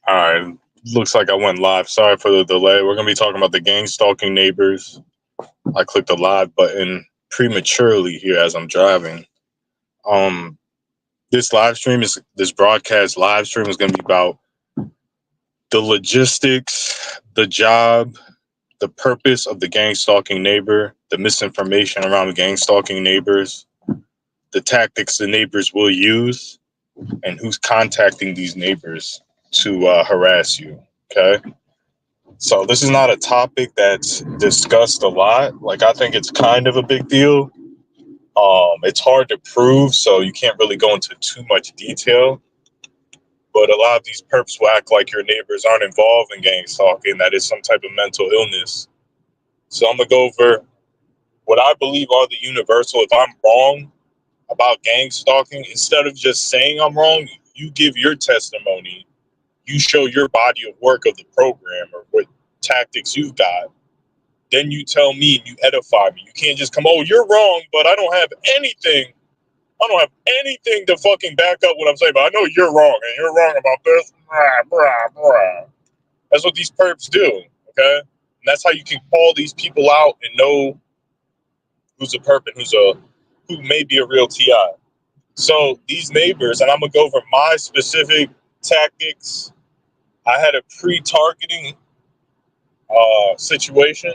All right, looks like I went live. Sorry for the delay. We're going to be talking about the Gangstalking Neighbors. I clicked the live button prematurely here as I'm driving. This broadcast live stream is going to be about the logistics, the job, the purpose of the gangstalking neighbor, the misinformation around the gangstalking neighbors, the tactics the neighbors will use, and who's contacting these neighbors to harass you. Okay. So this is not a topic that's discussed a lot. Like, I think it's kind of a big deal. It's hard to prove, so you can't really go into too much detail. But a lot of these perps will act like your neighbors aren't involved in gang stalking, that is some type of mental illness. So I'm going to go over what I believe are the universal. If I'm wrong about gang stalking, instead of just saying I'm wrong, you give your testimony. You show your body of work of the program or what tactics you've got. Then you tell me and you edify me. You can't just come, oh, you're wrong, but I don't have anything. I don't have anything to fucking back up what I'm saying, but I know you're wrong and you're wrong about this. That's what these perps do, okay? And that's how you can call these people out and know who's a perp and who may be a real TI. So these neighbors, and I'm gonna go over my specific tactics. I had a pre-targeting situation.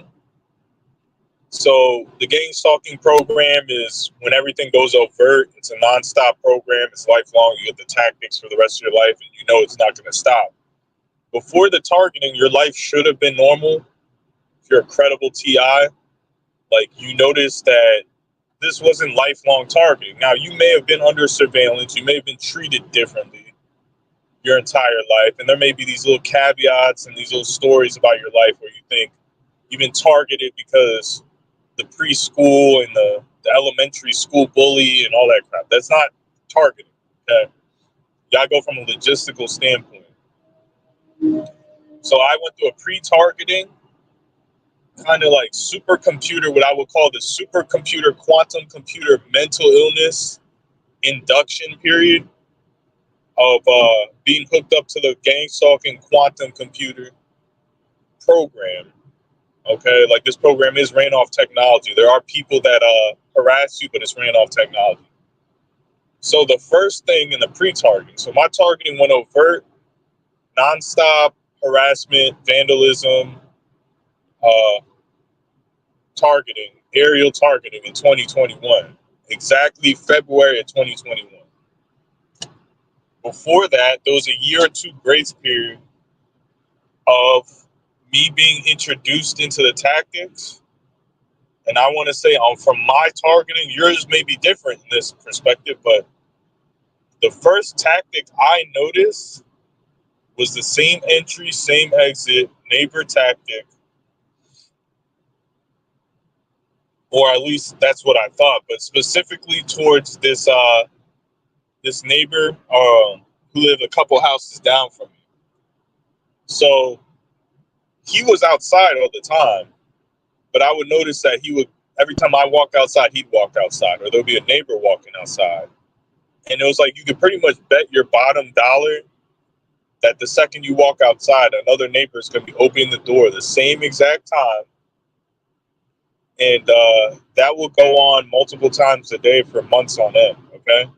So the gang stalking program is when everything goes overt. It's a nonstop program. It's lifelong. You get the tactics for the rest of your life, and you know it's not going to stop. Before the targeting, your life should have been normal. If you're a credible TI, like, you notice that this wasn't lifelong targeting. Now, you may have been under surveillance. You may have been treated differently your entire life, and there may be these little caveats and these little stories about your life where you think you've been targeted because the preschool and the elementary school bully and all that crap. That's not targeting, okay? You gotta go from a logistical standpoint. So I went through a pre-targeting, kind of like supercomputer, what I would call the supercomputer, quantum computer mental illness induction period of being hooked up to the gang stalking quantum computer program. Okay, like, this program is ran off technology. There are people that harass you, but it's ran off technology. So the first thing in the pre-targeting, so my targeting went overt, nonstop harassment, vandalism, targeting, aerial targeting in 2021, exactly February of 2021. Before that, there was a year or two grace period of me being introduced into the tactics. And I want to say, from my targeting, yours may be different in this perspective, but the first tactic I noticed was the same entry, same exit, neighbor tactic. Or at least that's what I thought, but specifically towards this this neighbor who lived a couple houses down from me. So he was outside all the time, but I would notice that he would, every time I walk outside, he'd walk outside, or there'll be a neighbor walking outside. And it was like you could pretty much bet your bottom dollar that the second you walk outside, another neighbor is going to be opening the door the same exact time. And that will go on multiple times a day for months on end, okay?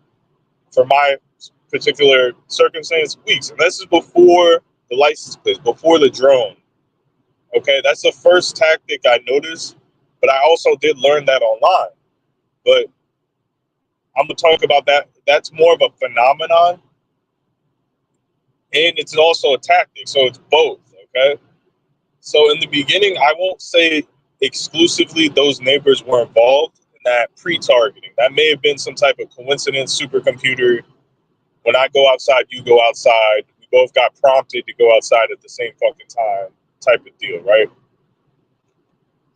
For my particular circumstance, weeks. And this is before the license plate, before the drone. Okay, that's the first tactic I noticed, but I also did learn that online. But I'm gonna talk about that. That's more of a phenomenon, and it's also a tactic, so it's both. Okay, so in the beginning, I won't say exclusively those neighbors were involved in that pre-targeting. That may have been some type of coincidence, supercomputer. When I go outside, you go outside. We both got prompted to go outside at the same fucking time type of deal, right?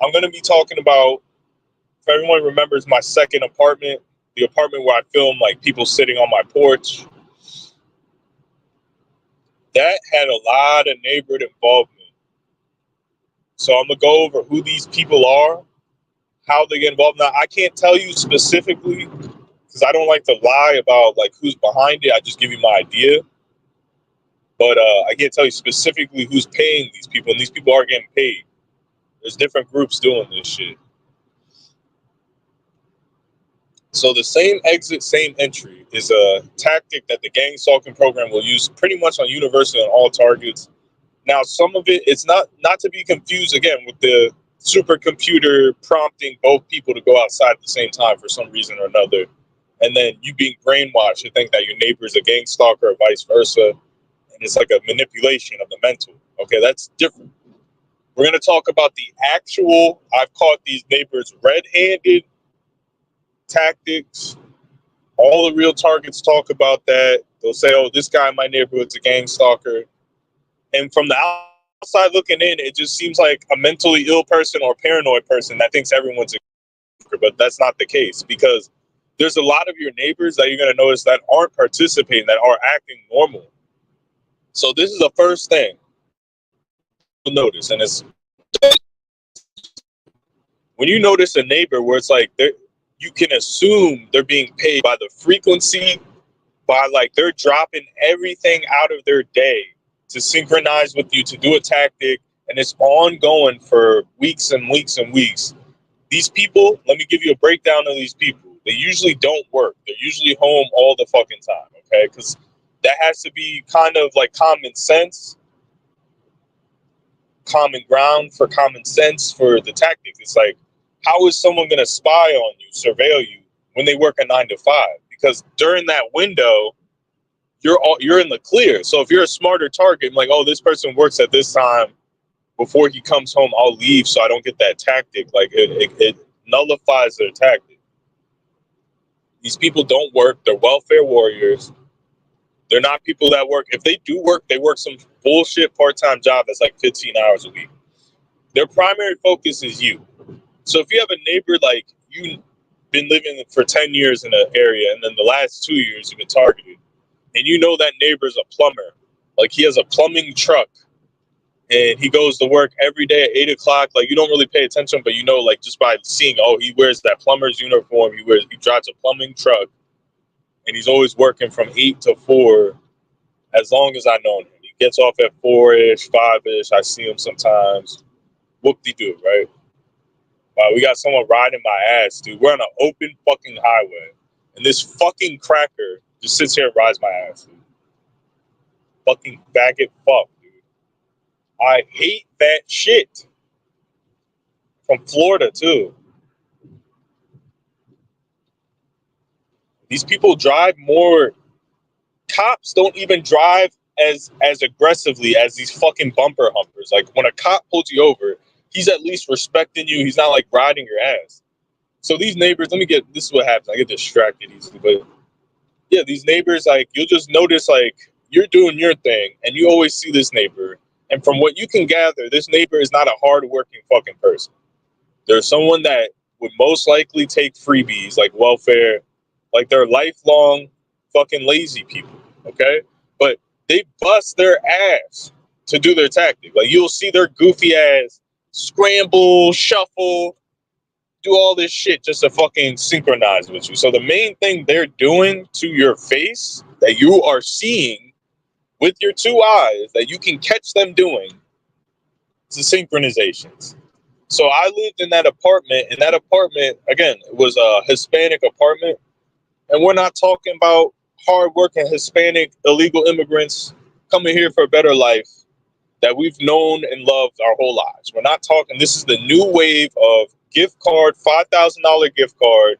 I'm going to be talking about, if everyone remembers my second apartment, the apartment where I filmed like people sitting on my porch, that had a lot of neighbor involvement. So I'm going to go over who these people are, how they get involved. Now, I can't tell you specifically because I don't like to lie about like who's behind it. I just give you my idea. But I can't tell you specifically who's paying these people, and these people are getting paid. There's different groups doing this shit. So the same exit, same entry is a tactic that the Gangstalking program will use pretty much on universally on all targets. Now, some of it's not to be confused again with the supercomputer prompting both people to go outside at the same time for some reason or another, and then you being brainwashed to think that your neighbor is a gang stalker or vice versa, and it's like a manipulation of the mental. Okay, that's different. We're going to talk about the actual, I've caught these neighbors red-handed tactics. All the real targets talk about that. They'll say, oh, this guy in my neighborhood's a gang stalker. And from the outside looking in, it just seems like a mentally ill person or paranoid person that thinks everyone's a stalker, but that's not the case because there's a lot of your neighbors that you're going to notice that aren't participating, that are acting normal. So this is the first thing you'll notice, and it's when you notice a neighbor where it's like you can assume they're being paid by the frequency, by like they're dropping everything out of their day to synchronize with you to do a tactic, and it's ongoing for weeks and weeks and weeks. These people, let me give you a breakdown of these people. They usually don't work. They're usually home all the fucking time, okay? Because that has to be kind of like common sense, common ground for common sense for the tactic. It's like, how is someone going to spy on you, surveil you when they work a 9 to 5? Because during that window, you're in the clear. So if you're a smarter target, like, oh, this person works at this time, before he comes home, I'll leave so I don't get that tactic. Like it nullifies their tactic. These people don't work. They're welfare warriors. They're not people that work. If they do work, they work some bullshit part-time job that's like 15 hours a week. Their primary focus is you. So if you have a neighbor like you've been living for 10 years in an area, and then the last 2 years you've been targeted, and you know that neighbor's a plumber, like he has a plumbing truck, and he goes to work every day at 8 o'clock. Like you don't really pay attention, but you know, like just by seeing, oh, he wears that plumber's uniform, he drives a plumbing truck, and he's always working from 8 to 4. As long as I know him, he gets off at 4-ish, 5-ish. I see him sometimes. Whoop-de-doo, right? We got someone riding my ass, dude. We're on an open fucking highway, and this fucking cracker just sits here and rides my ass, dude. Fucking faggot fuck, dude. I hate that shit. From Florida, too. These people drive more. Cops don't even drive as aggressively as these fucking bumper humpers. Like when a cop pulls you over, he's at least respecting you. He's not like riding your ass. So these neighbors, this is what happens. I get distracted easily, but yeah, these neighbors, like you'll just notice like you're doing your thing and you always see this neighbor. And from what you can gather, this neighbor is not a hardworking fucking person. There's someone that would most likely take freebies like welfare, like they're lifelong fucking lazy people, okay? But they bust their ass to do their tactic. Like you'll see their goofy ass scramble, shuffle, do all this shit just to fucking synchronize with you. So the main thing they're doing to your face that you are seeing with your two eyes that you can catch them doing is the synchronizations. So I lived in that apartment, and that apartment, again, it was a Hispanic apartment. And we're not talking about hardworking Hispanic illegal immigrants coming here for a better life that we've known and loved our whole lives. We're not talking, this is the new wave of gift card, $5,000 gift card,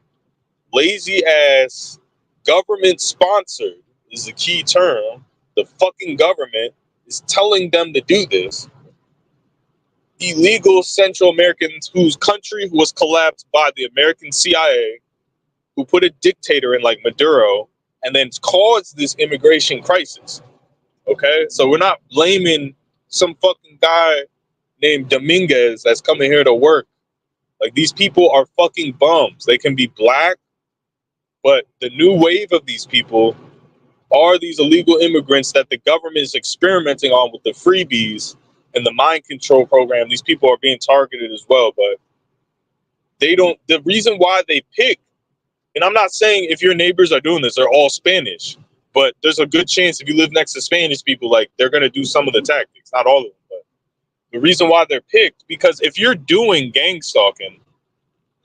lazy ass, government sponsored is the key term. The fucking government is telling them to do this. illegal Central Americans whose country was collapsed by the American CIA, who put a dictator in like Maduro, and then caused this immigration crisis. Okay, so we're not blaming some fucking guy named Dominguez that's coming here to work. Like, these people are fucking bums. They can be black, but the new wave of these people are these illegal immigrants that the government is experimenting on with the freebies and the mind control program. These people are being targeted as well, but they don't. The reason why they pick, and I'm not saying if your neighbors are doing this, they're all Spanish, but there's a good chance if you live next to Spanish people, like, they're going to do some of the tactics, not all of them. But the reason why they're picked, because if you're doing gang stalking,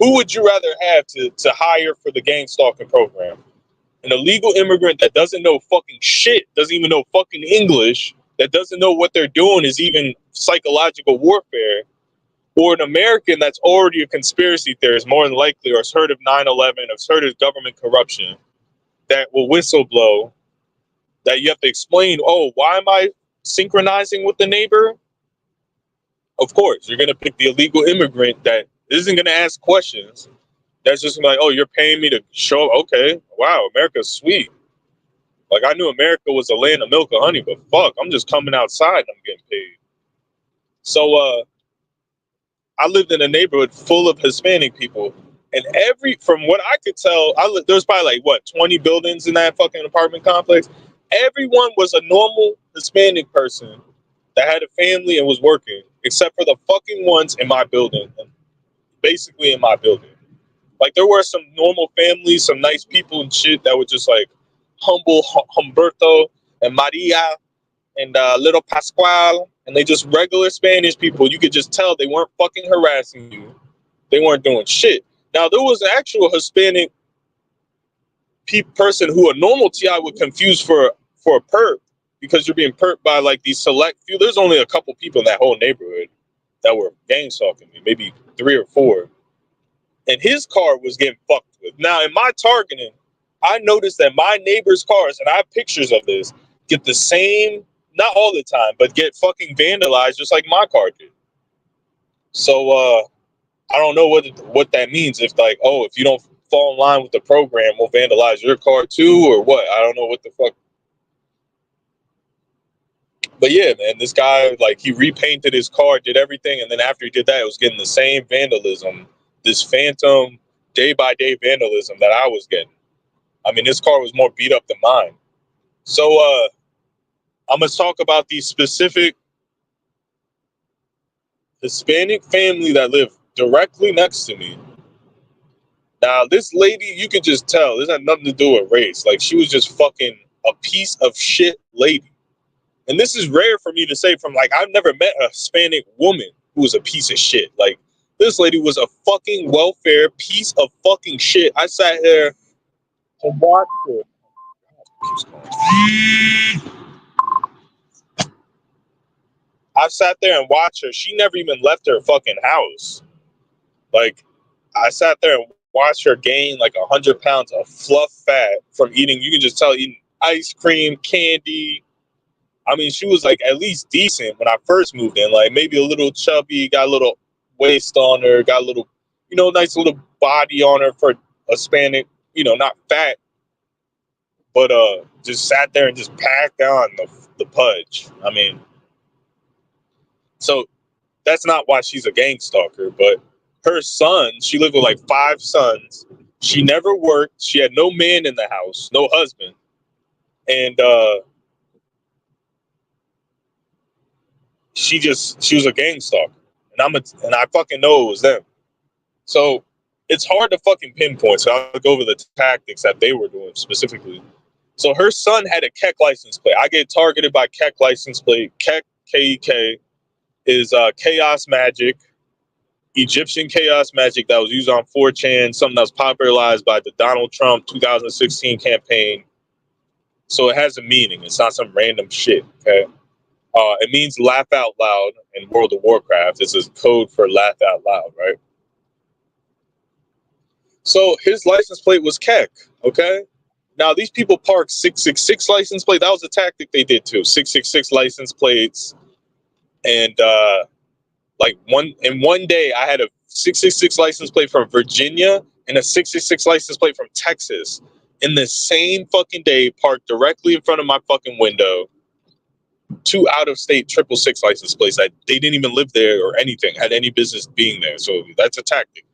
who would you rather have to hire for the gang stalking program? An illegal immigrant that doesn't know fucking shit, doesn't even know fucking English, that doesn't know what they're doing is even psychological warfare, or an American that's already a conspiracy theorist, more than likely, or has heard of 9/11, has heard of government corruption, that will whistleblow, that you have to explain, oh, why am I synchronizing with the neighbor? Of course, you're going to pick the illegal immigrant that isn't going to ask questions. That's just like, oh, you're paying me to show up. Okay, wow, America's sweet. Like, I knew America was a land of milk and honey, but fuck, I'm just coming outside and I'm getting paid. So I lived in a neighborhood full of Hispanic people, and from what I could tell, there was probably like, what, 20 buildings in that fucking apartment complex. Everyone was a normal Hispanic person that had a family and was working, except for the fucking ones in my building, basically in my building. Like, there were some normal families, some nice people and shit that were just like humble Humberto and Maria and little Pascual, and they just regular Spanish people. You could just tell they weren't fucking harassing you. They weren't doing shit. Now, there was an actual Hispanic person who a normal TI would confuse for a perp, because you're being perped by like these select few. There's only a couple people in that whole neighborhood that were gang stalking me, maybe 3 or 4. And his car was getting fucked with. Now, in my targeting, I noticed that my neighbor's cars, and I have pictures of this, get the same, not all the time, but get fucking vandalized just like my car did. So I don't know what that means. If like, oh, if you don't fall in line with the program, we'll vandalize your car too, or what? I don't know what the fuck. But yeah, man, this guy, like, he repainted his car, did everything, and then after he did that, it was getting the same vandalism, this phantom day-by-day vandalism that I was getting. I mean, this car was more beat up than mine. So I'm gonna talk about these specific Hispanic family that live directly next to me. Now, this lady, you can just tell, this had nothing to do with race. Like, she was just fucking a piece of shit lady. And this is rare for me to say, from like, I've never met a Hispanic woman who was a piece of shit. Like, this lady was a fucking welfare piece of fucking shit. I sat here and watched her. I sat there and watched her. She never even left her fucking house. Like, I sat there and watched her gain like 100 pounds of fluff fat from eating. You can just tell, eating ice cream, candy. I mean, she was like at least decent when I first moved in. Like, maybe a little chubby, got a little waist on her, got a little, nice little body on her for a Hispanic, not fat, but just sat there and just packed on the pudge. I mean, so that's not why she's a gang stalker, but her son, she lived with like 5 sons. She never worked. She had no man in the house, no husband. And she was a gang stalker. And I fucking know it was them. So it's hard to fucking pinpoint. So I'll go over the tactics that they were doing specifically. So her son had a Keck license plate. I get targeted by Keck license plate. Keck, K-E-K, is chaos magic, Egyptian chaos magic that was used on 4chan, something that was popularized by the Donald Trump 2016 campaign. So it has a meaning. It's not some random shit, okay? It means laugh out loud in World of Warcraft. It's a code for laugh out loud, right? So his license plate was Keck, okay? Now, these people parked 666 license plate. That was a tactic they did too. 666 license plates. And Like one day, I had a 666 license plate from Virginia and a 666 license plate from Texas in the same fucking day, parked directly in front of my fucking window. Two out-of-state 666 license plates that they didn't even live there or anything, had any business being there. So that's a tactic.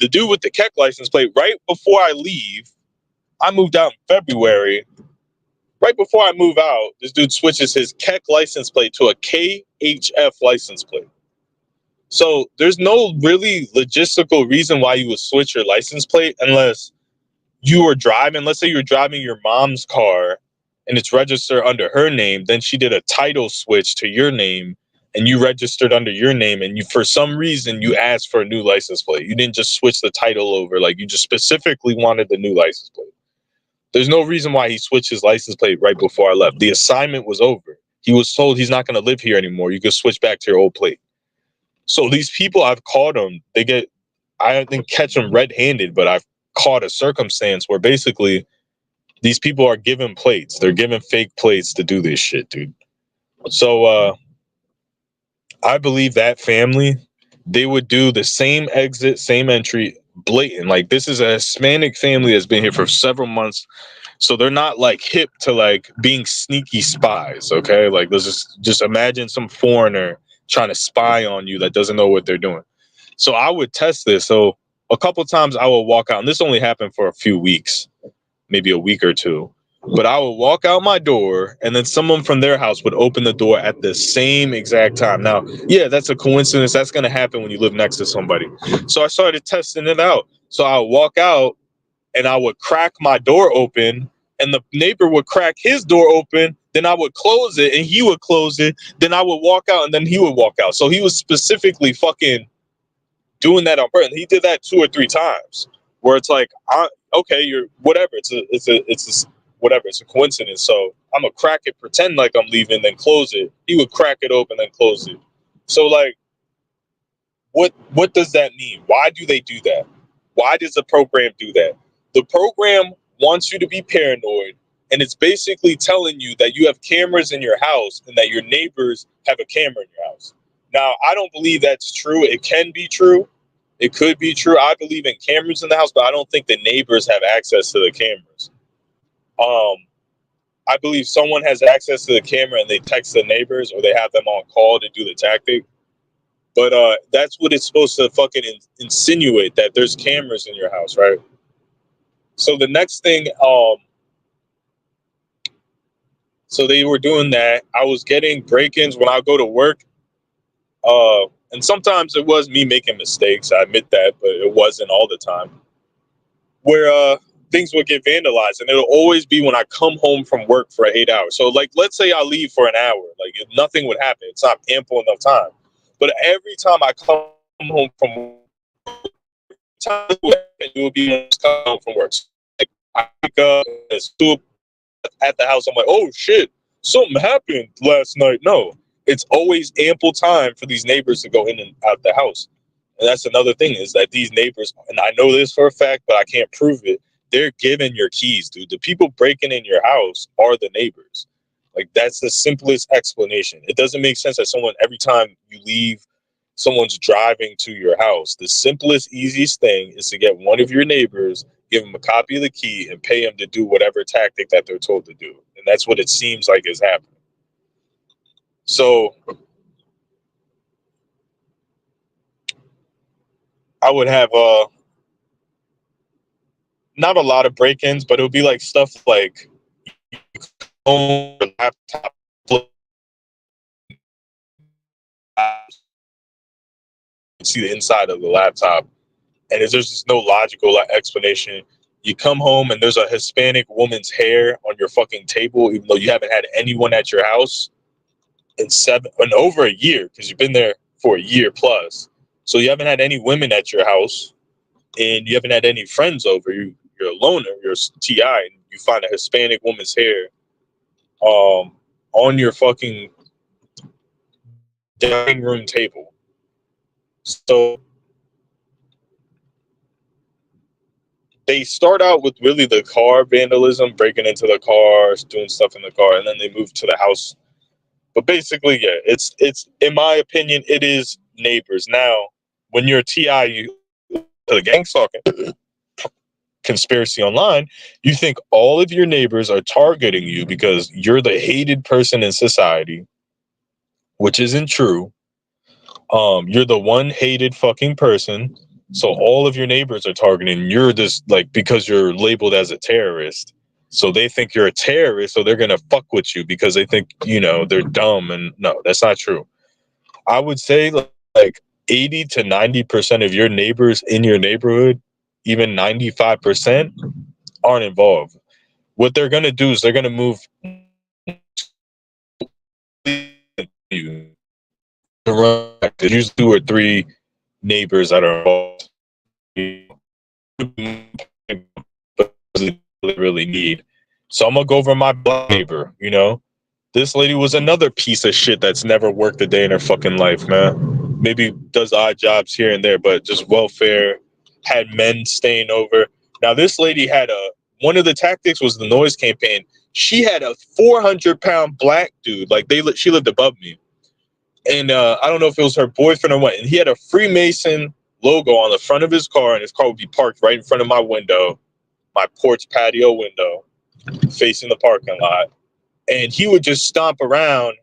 The dude with the Keck license plate, right before I leave, I moved out in February. Right before I move out, this dude switches his Keck license plate to a KHF license plate. So there's no really logistical reason why you would switch your license plate unless you were driving. Let's say you're driving your mom's car and it's registered under her name. Then she did a title switch to your name and you registered under your name. And you, for some reason, you asked for a new license plate. You didn't just switch the title over. Like, you just specifically wanted the new license plate. There's no reason why he switched his license plate right before I left. The assignment was over. He was told he's not going to live here anymore. You can switch back to your old plate. So these people, I've caught them. I didn't catch them red-handed, but I've caught a circumstance where basically these people are given plates. They're given fake plates to do this shit, dude. So I believe that family, they would do the same exit, same entry, blatant. Like, this is a Hispanic family that's been here for several months. So they're not like hip to like being sneaky spies, okay? Like, let's just imagine some foreigner trying to spy on you that doesn't know what they're doing. So I would test this. So a couple times I will walk out, and this only happened for a few weeks, maybe a week or two. But I would walk out my door, and then someone from their house would open the door at the same exact time. Now, yeah, that's a coincidence. That's going to happen when you live next to somebody. So I started testing it out. So I would walk out, and I would crack my door open, and the neighbor would crack his door open. Then I would close it, and he would close it. Then I would walk out, and then he would walk out. So he was specifically fucking doing that on purpose. He did that 2 or 3 times, where it's like, okay, you're whatever. It's whatever. It's a coincidence. So I'm gonna crack it, pretend like I'm leaving, then close it. He would crack it open, then close it. So like, what does that mean? Why do they do that? Why does the program do that? The program wants you to be paranoid, and it's basically telling you that you have cameras in your house and that your neighbors have a camera in your house. Now, I don't believe that's true. It can be true. It could be true. I believe in cameras in the house, but I don't think the neighbors have access to the cameras. I believe someone has access to the camera and they text the neighbors or they have them on call to do the tactic. But that's what it's supposed to fucking insinuate, that there's cameras in your house, right? So the next thing, so they were doing that. I was getting break-ins when I go to work. And sometimes it was me making mistakes. I admit that, but it wasn't all the time. Where things would get vandalized, and it'll always be when I come home from work for 8 hours. So, like, let's say I leave for an hour, like, nothing would happen. It's not ample enough time. But every time I come home from work, it will be when I come home from work. So, like, I wake up and it's 2 at the house. I'm like, oh shit, something happened last night. No, it's always ample time for these neighbors to go in and out the house. And that's another thing, is that these neighbors, and I know this for a fact, but I can't prove it, they're giving your keys, dude. The people breaking in your house are the neighbors. Like, that's the simplest explanation. It doesn't make sense that someone, every time you leave, someone's driving to your house. The simplest, easiest thing is to get one of your neighbors, give them a copy of the key, and pay them to do whatever tactic that they're told to do. And that's what it seems like is happening. So I would have not a lot of break-ins, but it would be like stuff like phone, laptop, see the inside of the laptop, and there's just no logical explanation. You come home and there's a Hispanic woman's hair on your fucking table, even though you haven't had anyone at your house in over a year, because you've been there for a year plus. So you haven't had any women at your house, and you haven't had any friends over. You're a loner. You're a TI, and you find a Hispanic woman's hair on your fucking dining room table. So they start out with really the car vandalism, breaking into the cars, doing stuff in the car, and then they move to the house. But basically, yeah, it's in my opinion, it is neighbors. Now, when you're a TI, you the gang stalking conspiracy online, you think all of your neighbors are targeting you because you're the hated person in society, which isn't true. You're the one hated fucking person. So all of your neighbors are targeting. You're this like because you're labeled as a terrorist. So they think you're a terrorist, so they're gonna fuck with you because they think, they're dumb. And no, that's not true. I would say like 80 to 90% of your neighbors in your neighborhood, even 95%, aren't involved. What they're gonna do is they're gonna move you. There's usually 2 or 3 neighbors that are involved. Really need. So I'm gonna go over my black neighbor. This lady was another piece of shit that's never worked a day in her fucking life, man. Maybe does odd jobs here and there, but just welfare, had men staying over. Now this lady had one of the tactics was the noise campaign. She had a 400-pound black dude, like she lived above me. And I don't know if it was her boyfriend or what. And he had a Freemason logo on the front of his car, and his car would be parked right in front of my window, my porch patio window, facing the parking lot. And he would just stomp around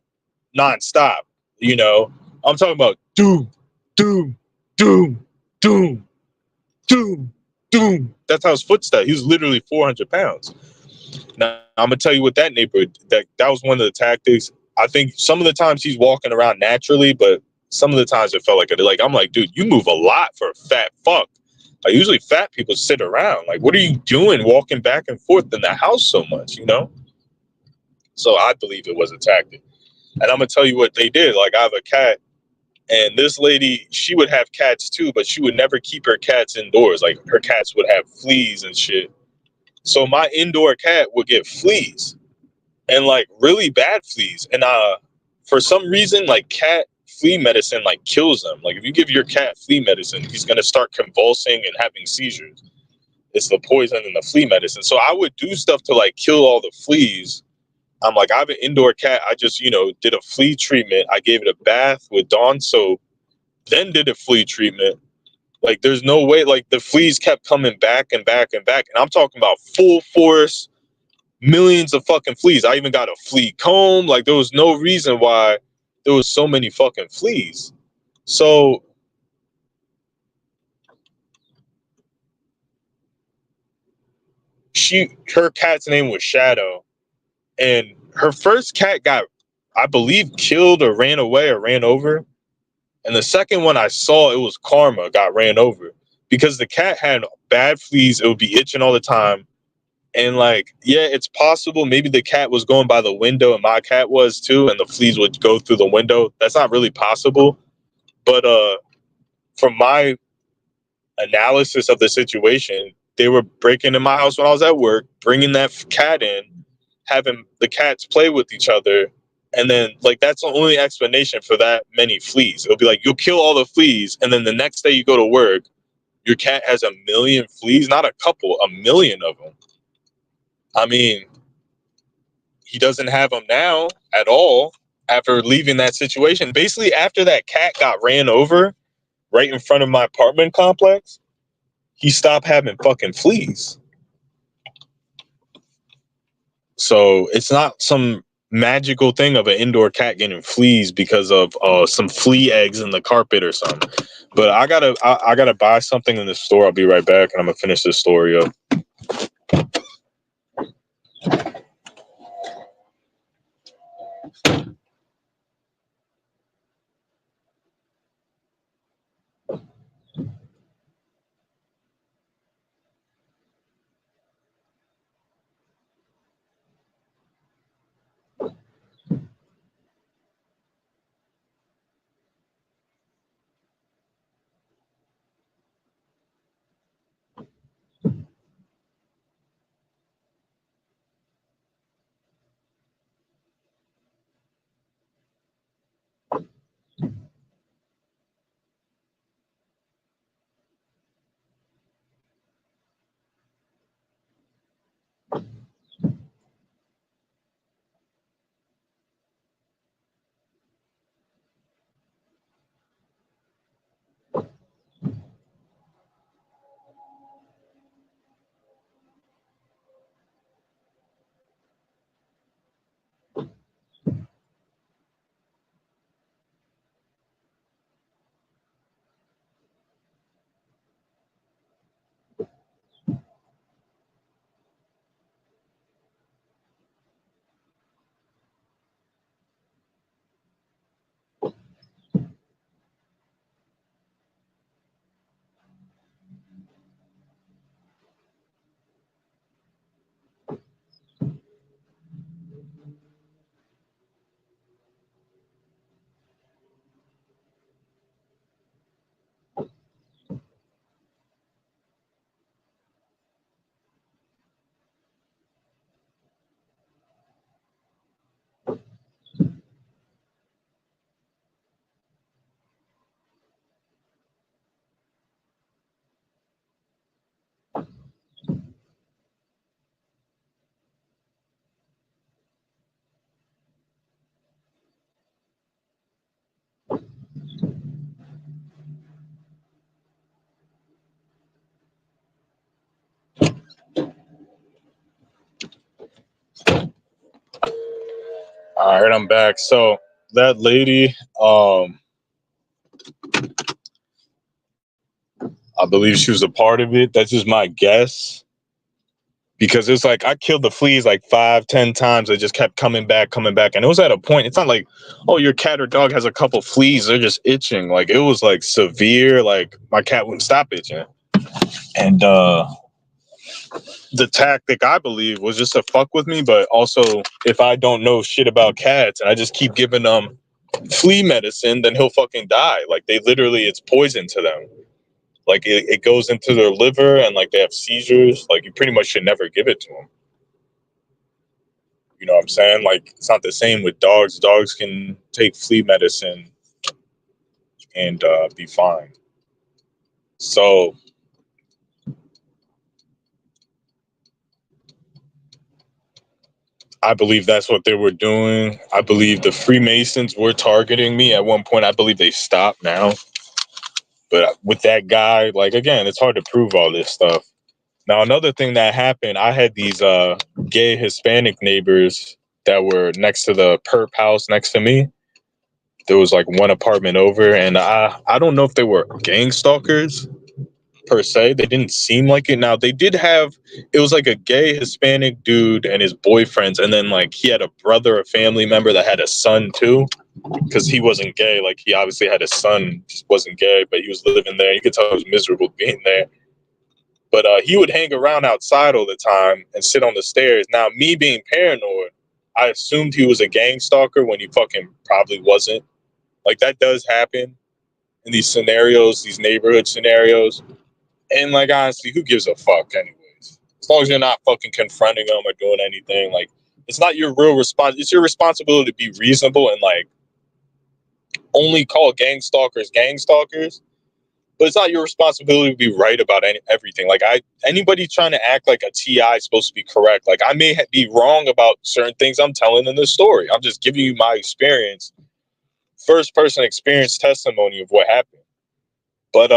nonstop. I'm talking about doom, doom, doom, doom, doom, doom. That's how his footsteps. He was literally 400 pounds. Now I'm gonna tell you what that neighborhood that was one of the tactics. I think some of the times he's walking around naturally, but some of the times it felt like it. Like I'm like, dude, you move a lot for a fat fuck. Like usually fat people sit around. Like, what are you doing walking back and forth in the house so much? So I believe it was a tactic. And I'm gonna tell you what they did. Like I have a cat, and this lady, she would have cats too, but she would never keep her cats indoors. Like her cats would have fleas and shit. So my indoor cat would get fleas, and like really bad fleas. And for some reason, like cat flea medicine like kills them. Like if you give your cat flea medicine, he's gonna start convulsing and having seizures. It's the poison and the flea medicine. So I would do stuff to like kill all the fleas. I'm like, I have an indoor cat. I just, did a flea treatment. I gave it a bath with Dawn soap, then did a flea treatment. Like, there's no way, like, the fleas kept coming back and back and back. And I'm talking about full force, millions of fucking fleas. I even got a flea comb. Like, there was no reason why there was so many fucking fleas. So, her cat's name was Shadow. And her first cat got, I believe, killed or ran away or ran over. And the second one I saw, it was Karma, got ran over because the cat had bad fleas. It would be itching all the time. And like, yeah, it's possible maybe the cat was going by the window and my cat was too, and the fleas would go through the window. That's not really possible. But from my analysis of the situation, they were breaking into my house when I was at work, bringing that cat in, having the cats play with each other. And then, like, that's the only explanation for that many fleas. It'll be like, you'll kill all the fleas. And then the next day you go to work, your cat has a million fleas, not a couple, a million of them. I mean, he doesn't have them now at all after leaving that situation. Basically, after that cat got ran over right in front of my apartment complex, he stopped having fucking fleas. So it's not some magical thing of an indoor cat getting fleas because of some flea eggs in the carpet or something. But I gotta buy something in the store. I'll be right back, and I'm gonna finish this story up. All right, I'm back. So that lady, I believe she was a part of it. That's just my guess. Because it's like I killed the fleas like 5, 10 times. They just kept coming back. And it was at a point, it's not like, oh, your cat or dog has a couple fleas, they're just itching. Like it was like severe, like my cat wouldn't stop itching. And the tactic, I believe, was just to fuck with me, but also if I don't know shit about cats and I just keep giving them flea medicine, then he'll fucking die. Like they literally, it's poison to them. Like it goes into their liver and like they have seizures. Like you pretty much should never give it to them. You know what I'm saying? Like it's not the same with dogs. Dogs can take flea medicine and be fine. So I believe that's what they were doing. I believe the Freemasons were targeting me at one point. I believe they stopped now. But with that guy, like, again, it's hard to prove all this stuff. Now, another thing that happened, I had these gay Hispanic neighbors that were next to the perp house next to me. There was like one apartment over, and I don't know if they were gang stalkers per se. They didn't seem like it. Now, they did have, it was like a gay Hispanic dude and his boyfriends, and then like he had a brother, a family member that had a son too, because he wasn't gay. Like he obviously had a son, just wasn't gay, but he was living there. You could tell he was miserable being there. But he would hang around outside all the time and sit on the stairs. Now, me being paranoid, I assumed he was a gang stalker when he fucking probably wasn't. Like, that does happen in these scenarios, these neighborhood scenarios. And, like, honestly, who gives a fuck anyways? As long as you're not fucking confronting them or doing anything. Like, it's not your real response. It's your responsibility to be reasonable and, like, only call gang stalkers. But it's not your responsibility to be right about everything. Like anybody trying to act like a TI is supposed to be correct. Like I may be wrong about certain things I'm telling in this story. I'm just giving you my experience, first person experience testimony of what happened. But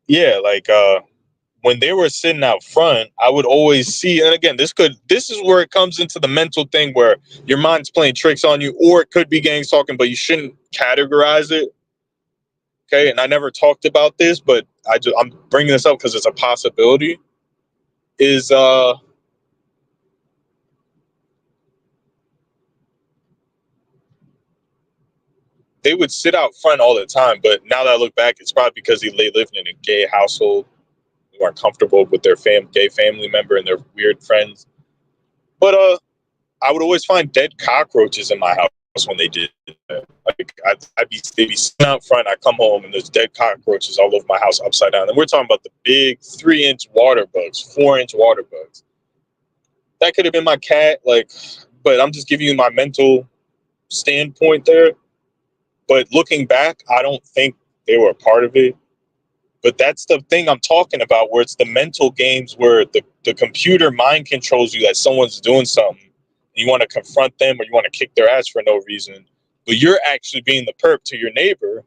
yeah, like when they were sitting out front, I would always see, and again, this is where it comes into the mental thing where your mind's playing tricks on you, or it could be gang stalking, but you shouldn't categorize it. Okay, and I never talked about this, but I'm bringing this up because it's a possibility. Is they would sit out front all the time, but now that I look back, it's probably because they lived in a gay household, they weren't comfortable with their gay family member and their weird friends. But I would always find dead cockroaches in my house when they did that. Like they'd be sitting out front. I come home and there's dead cockroaches all over my house, upside down. And we're talking about the big 3-inch water bugs, 4-inch water bugs. That could have been my cat, like, but I'm just giving you my mental standpoint there. But looking back, I don't think they were a part of it. But that's the thing I'm talking about, where it's the mental games where the computer mind controls you that someone's doing something. You want to confront them or you want to kick their ass for no reason. But you're actually being the perp to your neighbor,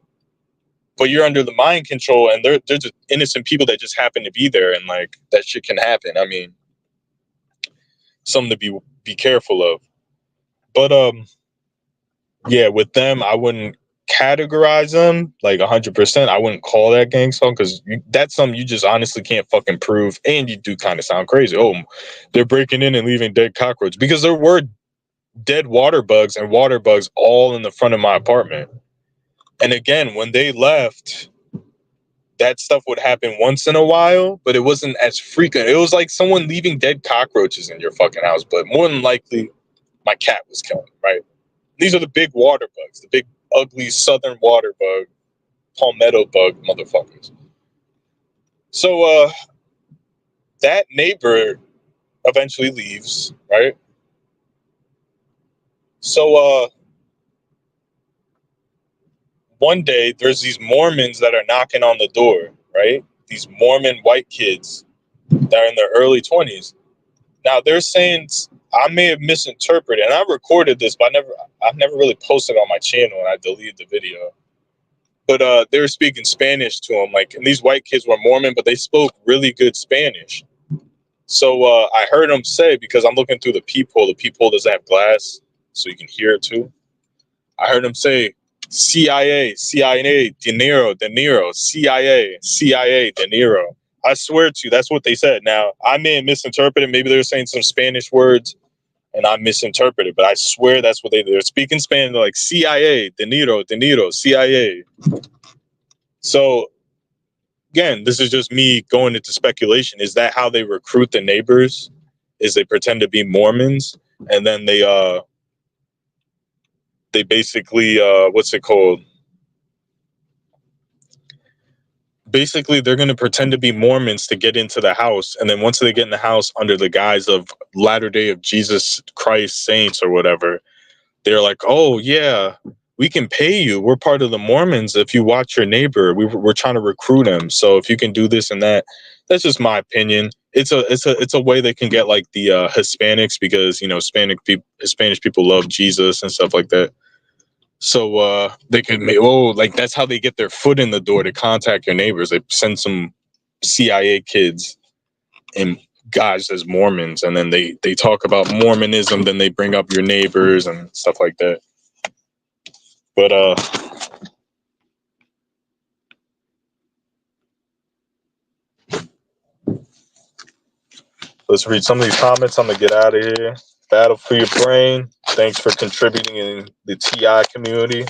but you're under the mind control, and they're just innocent people that just happen to be there, and like that shit can happen. I mean, something to be careful of. But yeah, with them, I wouldn't categorize them like 100%. I wouldn't call that gang song because that's something you just honestly can't fucking prove, and you do kind of sound crazy. Oh, they're breaking in and leaving dead cockroaches, because there were dead water bugs and water bugs all in the front of my apartment. And again, when they left, that stuff would happen once in a while, but it wasn't as frequent. It was like someone leaving dead cockroaches in your fucking house, but more than likely, my cat was killing them, right? These are the big water bugs, the big ugly southern water bug, palmetto bug motherfuckers. So that neighbor eventually leaves, right? So one day there's these Mormons that are knocking on the door, right? These Mormon white kids that are in their early 20s. Now they're saying, I may have misinterpreted, and I recorded this, but I've never really posted on my channel, and I deleted the video. But they were speaking Spanish to them, like, and these white kids were Mormon, but they spoke really good Spanish. So I heard him say, because I'm looking through the peephole doesn't have glass, so you can hear it too. I heard him say, CIA, CIA, De Niro, CIA, CIA, De Niro. I swear to you, that's what they said. Now, I may have misinterpreted. Maybe they were saying some Spanish words, and I misinterpreted, but I swear that's what they're speaking Spanish. They're like, CIA, De Niro, CIA. So, again, this is just me going into speculation. Is that how they recruit the neighbors? Is they pretend to be Mormons, and then they basically what's it called? Basically, they're going to pretend to be Mormons to get into the house, and then once they get in the house under the guise of Latter-day of Jesus Christ Saints or whatever, they're like, "Oh yeah, we can pay you. We're part of the Mormons. If you watch your neighbor, we're trying to recruit him. So if you can do this and that." That's just my opinion. It's a way they can get like the Hispanics, because Spanish people love Jesus and stuff like that. So they can make, like that's how they get their foot in the door to contact your neighbors. They send some CIA kids and guys as Mormons, and then they talk about Mormonism, then they bring up your neighbors and stuff like that. But let's read some of these comments. I'm gonna get out of here. Battle for your brain. Thanks for contributing in the TI community.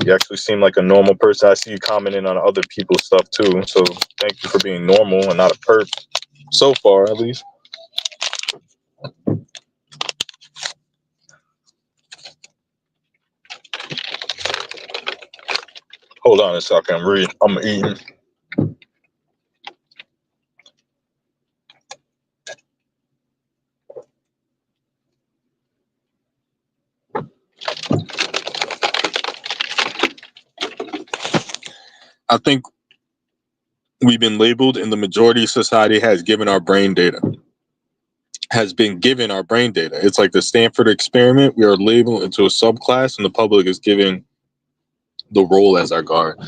You actually seem like a normal person. I see you commenting on other people's stuff too. So thank you for being normal and not a perp. So far, at least. Hold on a second. I'm eating. I think we've been labeled, and the majority of society has been given our brain data. It's like the Stanford experiment. We are labeled into a subclass, and the public is given the role as our guard.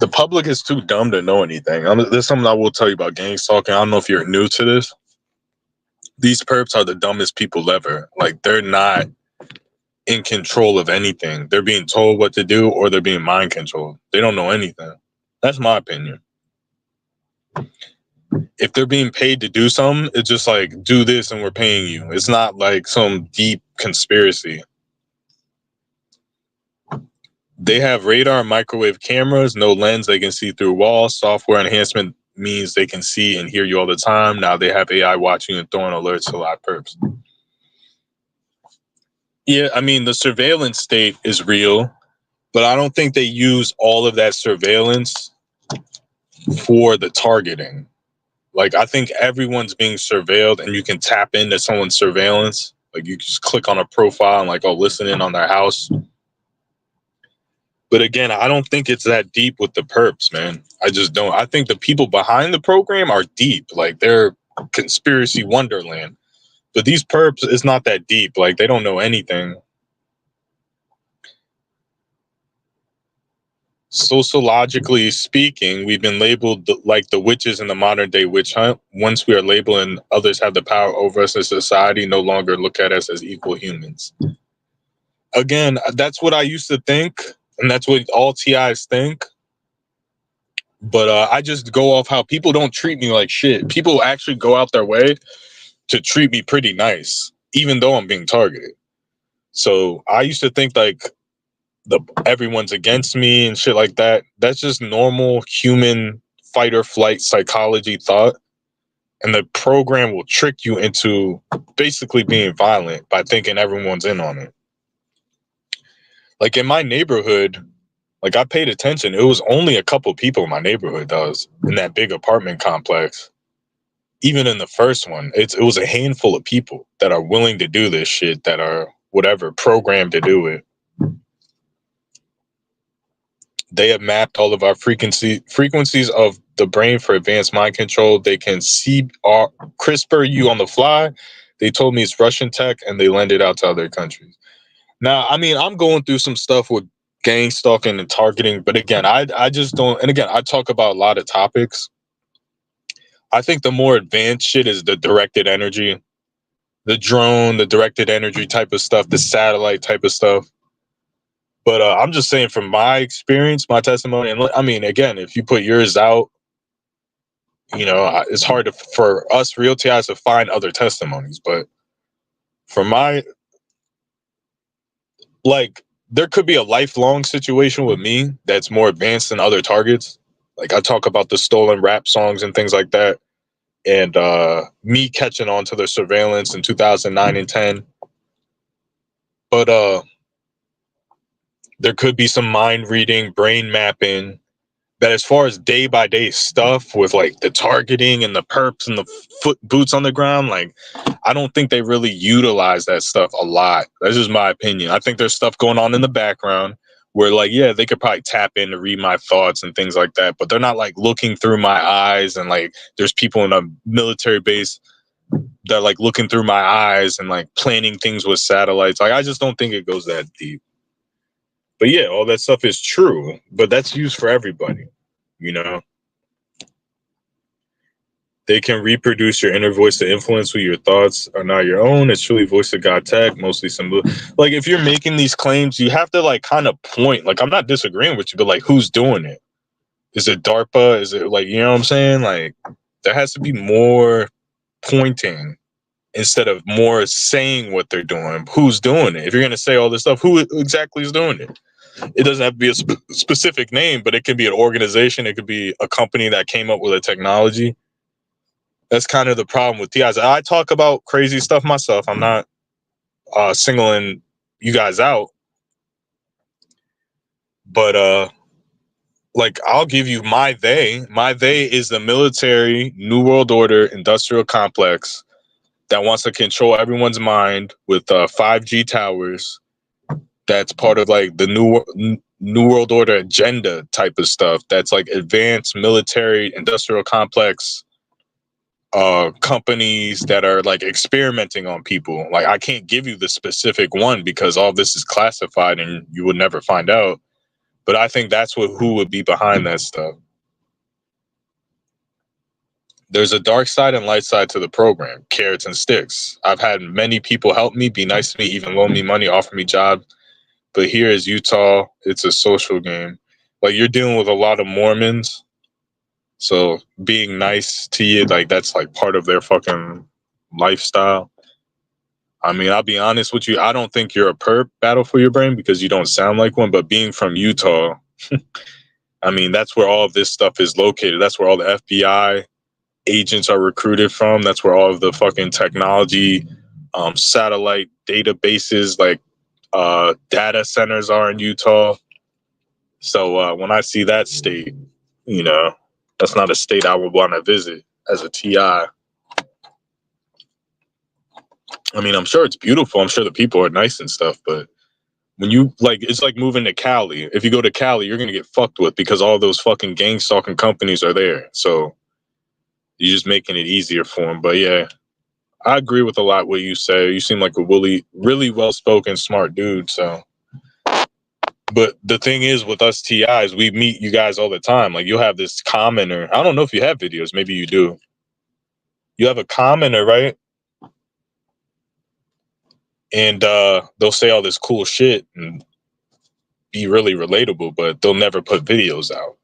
The public is too dumb to know anything. There's something I will tell you about Gangstalking. I don't know if you're new to this. These perps are the dumbest people ever. Like, they're not in control of anything. They're being told what to do, or they're being mind controlled. They don't know anything. That's my opinion. If they're being paid to do something, it's just like, do this and we're paying you. It's not like some deep conspiracy. They have radar and microwave cameras, no lens, they can see through walls. Software enhancement means they can see and hear you all the time. Now they have AI watching and throwing alerts to live perps. Yeah, I mean, the surveillance state is real, but I don't think they use all of that surveillance for the targeting. Like, I think everyone's being surveilled, and you can tap into someone's surveillance. Like, you just click on a profile and like, oh, listen in on their house. But again, I don't think it's that deep with the perps, man. I just don't. I think the people behind the program are deep. Like, they're conspiracy wonderland. But these perps, it's not that deep. Like, they don't know anything. Sociologically speaking, we've been labeled like the witches in the modern day witch hunt. Once we are labeled and others have the power over us in society, no longer look at us as equal humans. Again, that's what I used to think, and that's what all TIs think. But I just go off how people don't treat me like shit. People actually go out their way to treat me pretty nice, even though I'm being targeted. So I used to think like everyone's against me and shit like that. That's just normal human fight or flight psychology thought. And the program will trick you into basically being violent by thinking everyone's in on it. Like, in my neighborhood, like, I paid attention. It was only a couple people in my neighborhood that was in that big apartment complex. Even in the first one, it was a handful of people that are willing to do this shit, that are whatever programmed to do it. They have mapped all of our frequencies of the brain for advanced mind control. They can CRISPR you on the fly. They told me it's Russian tech, and they lend it out to other countries. Now, I mean, I'm going through some stuff with gang stalking and targeting, but again, I just don't. And again, I talk about a lot of topics. I think the more advanced shit is the directed energy, the drone, the directed energy type of stuff, the satellite type of stuff. But I'm just saying from my experience, my testimony, and I mean, again, if you put yours out, you know, it's hard for us real TIs to find other testimonies. But from my, like, there could be a lifelong situation with me that's more advanced than other targets. Like, I talk about the stolen rap songs and things like that. And me catching on to the surveillance in 2009 and 10. But there could be some mind reading, brain mapping, that as far as day by day stuff with like the targeting and the perps and the foot boots on the ground, like I don't think they really utilize that stuff a lot. That's just my opinion. I think there's stuff going on in the background where like, yeah, they could probably tap in to read my thoughts and things like that, but they're not like looking through my eyes and like there's people in a military base that are like looking through my eyes and like planning things with satellites. Like I just don't think it goes that deep. But yeah, all that stuff is true, but that's used for everybody, you know? They can reproduce your inner voice to influence who your thoughts are not your own. It's truly voice of God tech, mostly symbol. Like if you're making these claims, you have to like kind of point. Like I'm not disagreeing with you, but like who's doing it? Is it DARPA? Is it like, you know what I'm saying? Like there has to be more pointing instead of more saying what they're doing. Who's doing it? If you're going to say all this stuff, who exactly is doing it? It doesn't have to be a specific name, but it can be an organization. It could be a company that came up with a technology. That's kind of the problem with TIs. I talk about crazy stuff myself. I'm not singling you guys out, but like I'll give you my they. My they is the military New World Order industrial complex that wants to control everyone's mind with 5G towers. That's part of like the New World Order agenda type of stuff. That's like advanced military industrial complex companies that are like experimenting on people. Like I can't give you the specific one because all this is classified and you would never find out. But I think that's who would be behind that stuff. There's a dark side and light side to the program, carrots and sticks. I've had many people help me, be nice to me, even loan me money, offer me jobs. But here is Utah. It's a social game. Like you're dealing with a lot of Mormons. So being nice to you, like that's like part of their fucking lifestyle. I mean, I'll be honest with you. I don't think you're a perp, battle for your brain, because you don't sound like one. But being from Utah, I mean, that's where all of this stuff is located. That's where all the FBI agents are recruited from. That's where all of the fucking technology, satellite databases, like data centers are in Utah. So when I see that state, you know, that's not a state I would want to visit as a TI. I mean, I'm sure it's beautiful. I'm sure the people are nice and stuff, but when you like, it's like moving to Cali. If you go to Cali, you're gonna get fucked with because all those fucking gang stalking companies are there. So you're just making it easier for them. But yeah, I agree with a lot what you say. You seem like a really well-spoken, smart dude. So, but the thing is with us TIs, we meet you guys all the time. Like you'll have this commenter. I don't know if you have videos. Maybe you do. You have a commenter, right? And they'll say all this cool shit and be really relatable, but they'll never put videos out.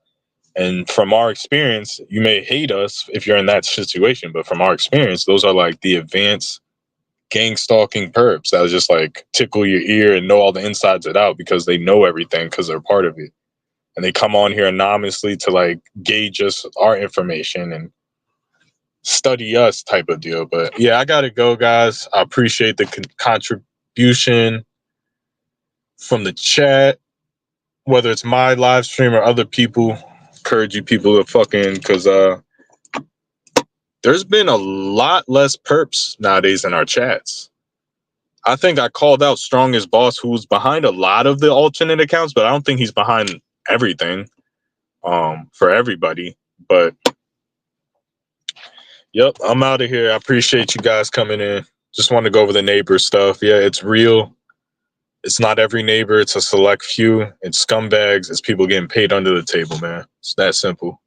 And from our experience, you may hate us if you're in that situation, but from our experience, those are like the advanced gang stalking perps that just like tickle your ear and know all the insides of it out because they know everything because they're part of it. And they come on here anonymously to like gauge us, our information, and study us type of deal. But yeah, I gotta go, guys. I appreciate the contribution from the chat, whether it's my live stream or other people. Encourage you people to fucking, because there's been a lot less perps nowadays in our chats. I think I called out Strongest Boss, who's behind a lot of the alternate accounts, but I don't think he's behind everything for everybody. But yep, I'm out of here. I appreciate you guys coming in. Just want to go over the neighbor stuff. Yeah, it's real. It's not every neighbor. It's a select few. It's scumbags. It's people getting paid under the table, man. It's that simple.